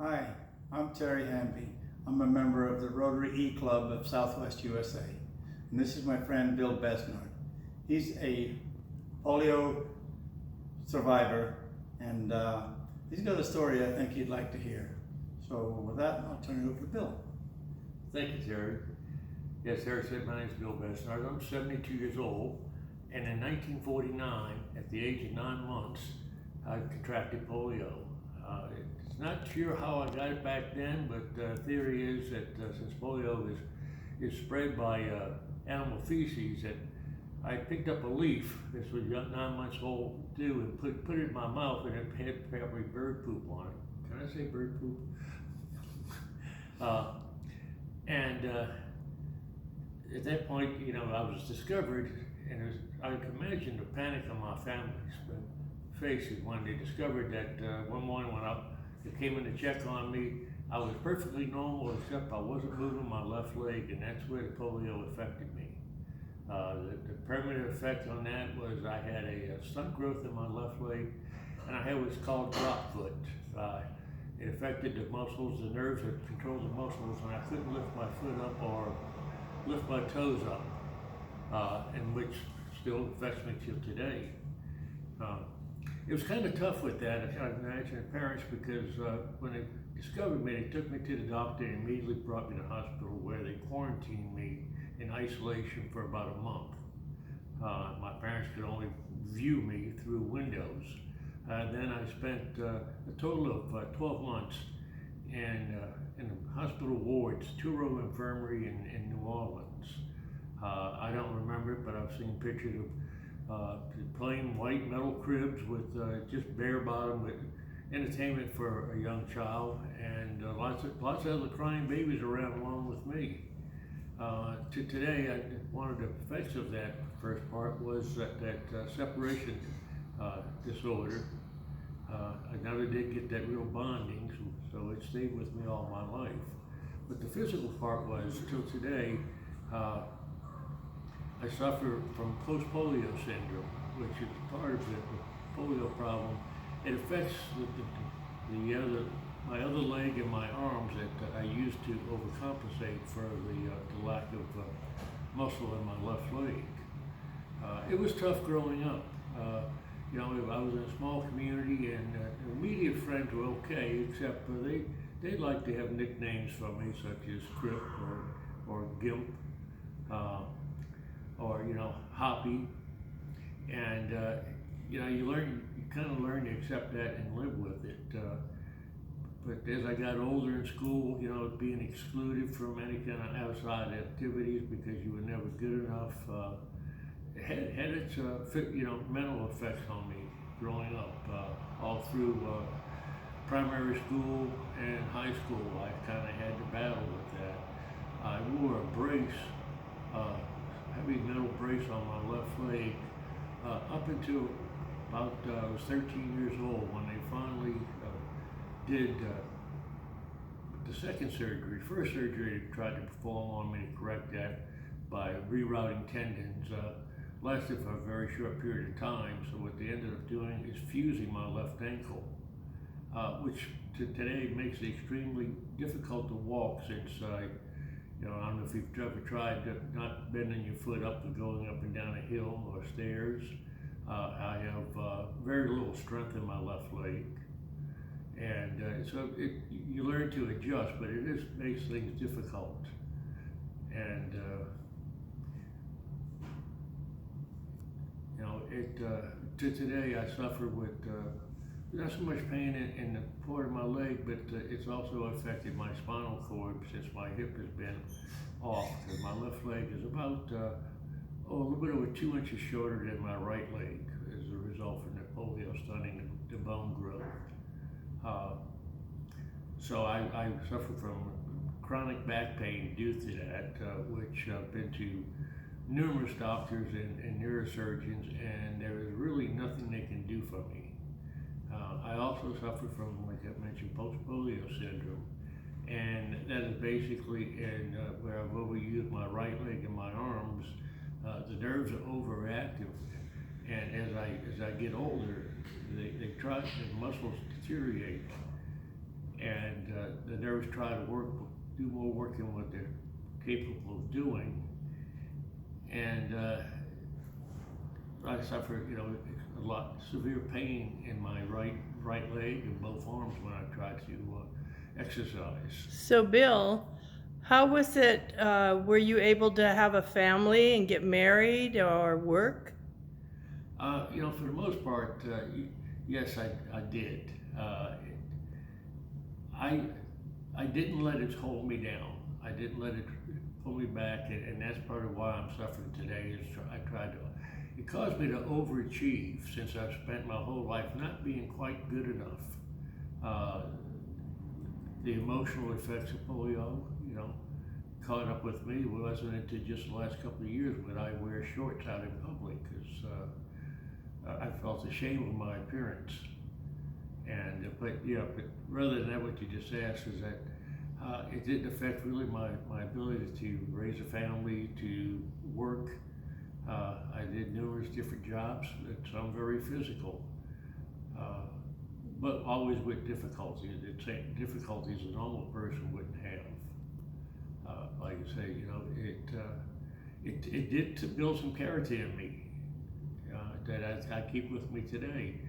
Hi, I'm Terry Hamby. I'm a member of the Rotary E-Club of Southwest USA. And this is my friend Bill Besnard. He's a polio survivor, and he's got a story I think you'd like to hear. So with that, I'll turn it over to Bill. Thank you, Terry. Yes, Terry said my name is Bill Besnard. I'm 72 years old, and in 1949, at the age of 9 months, I contracted polio. It's not sure how I got it back then, but the theory is that since polio is spread by animal feces, that I picked up a leaf. This was 9 months old too, and put it in my mouth, and it had probably bird poop on it. Can I say bird poop? And at that point, I was discovered, and I can imagine the panic on my family's faces when they discovered that one morning when they came in to check on me, I was perfectly normal except I wasn't moving my left leg, and that's where the polio affected me. The permanent effect on that was I had a stunt growth in my left leg, and I had what's called drop foot. It affected the muscles, the nerves that control the muscles, and I couldn't lift my foot up or lift my toes up, and which still affects me till today. It was kind of tough with that, I can imagine, the parents, because when they discovered me, they took me to the doctor and immediately brought me to the hospital where they quarantined me in isolation for about a month. My parents could only view me through windows. Then I spent a total of 12 months in the hospital wards, Touro Infirmary in New Orleans. I don't remember it, but I've seen pictures of plain white metal cribs with just bare bottom with entertainment for a young child, and lots of other crying babies around along with me. To today, one of the effects of that first part was that separation disorder. I never did get that real bonding, so it stayed with me all my life. But the physical part was, till today, I suffer from post-polio syndrome, which is part of the polio problem. It affects my other leg and my arms that I used to overcompensate for the lack of muscle in my left leg. It was tough growing up. I was in a small community, and immediate friends were okay, except they'd like to have nicknames for me, such as Crip or Gimp, or Hoppy, and you kind of learn to accept that and live with it. But as I got older in school, being excluded from any kind of outside activities because you were never good enough, had its mental effects on me growing up. All through primary school and high school, I kind of had to battle with that. I wore a brace, heavy metal brace on my left leg up until about I was 13 years old when they finally did the second surgery. First surgery they tried to perform on me to correct that by rerouting tendons. Lasted for a very short period of time, so what they ended up doing is fusing my left ankle, which today makes it extremely difficult to walk since I don't know if you've ever tried not bending your foot up and going up and down a hill or stairs. I have very little strength in my left leg, and so you learn to adjust, but it makes things difficult. And to today, I suffer with not so much pain in the part of my leg, but it's also affected my spinal cord since my hip has been off. And my left leg is about a little bit over 2 inches shorter than my right leg as a result from the polio stunting the bone growth. So I suffer from chronic back pain due to that, which I've been to numerous doctors and neurosurgeons, and there is really nothing they can do for me. I also suffer from, like I mentioned, post-polio syndrome, and that is basically where I've overused my right leg and my arms. The nerves are overactive, and as I get older, the muscles deteriorate, and nerves try to do more work than what they're capable of doing. And I suffer, a lot severe pain in my right leg and both arms when I try to exercise. So Bill, how was it, were you able to have a family and get married or work? For the most part, yes, I did. I didn't let it hold me down. I didn't let it pull me back, and that's part of why I'm suffering today. It caused me to overachieve since I've spent my whole life not being quite good enough. The emotional effects of polio, caught up with me. It wasn't until just the last couple of years when I wear shorts out in public because I felt ashamed of my appearance. And but rather than that, what you just asked is that it didn't affect really my ability to raise a family, to work. I did numerous different jobs, some very physical, but always with difficulties. Difficulties a normal person wouldn't have. Like I say, it did to build some character in me that I keep with me today.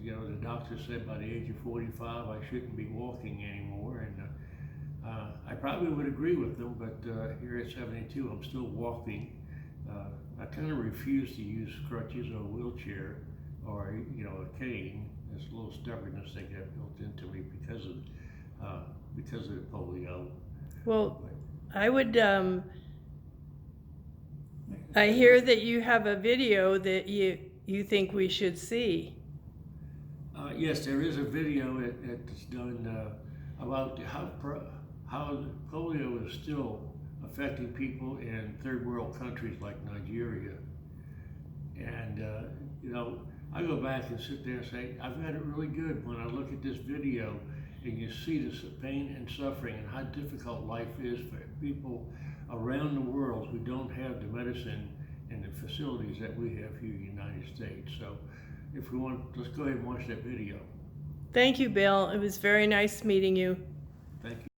The doctor said by the age of 45 I shouldn't be walking anymore, and I probably would agree with them, but here at 72 I'm still walking. I kind of refuse to use crutches or a wheelchair or a cane. There's a little stubbornness that got built into me because of the polio. Well, I would, I hear that you have a video that you think we should see. Yes, there is a video that's done about how polio is still affecting people in third world countries like Nigeria. And, I go back and sit there and say, I've got it really good when I look at this video and you see the pain and suffering and how difficult life is for people around the world who don't have the medicine and the facilities that we have here in the United States. So if we want, let's go ahead and watch that video. Thank you, Bill. It was very nice meeting you. Thank you.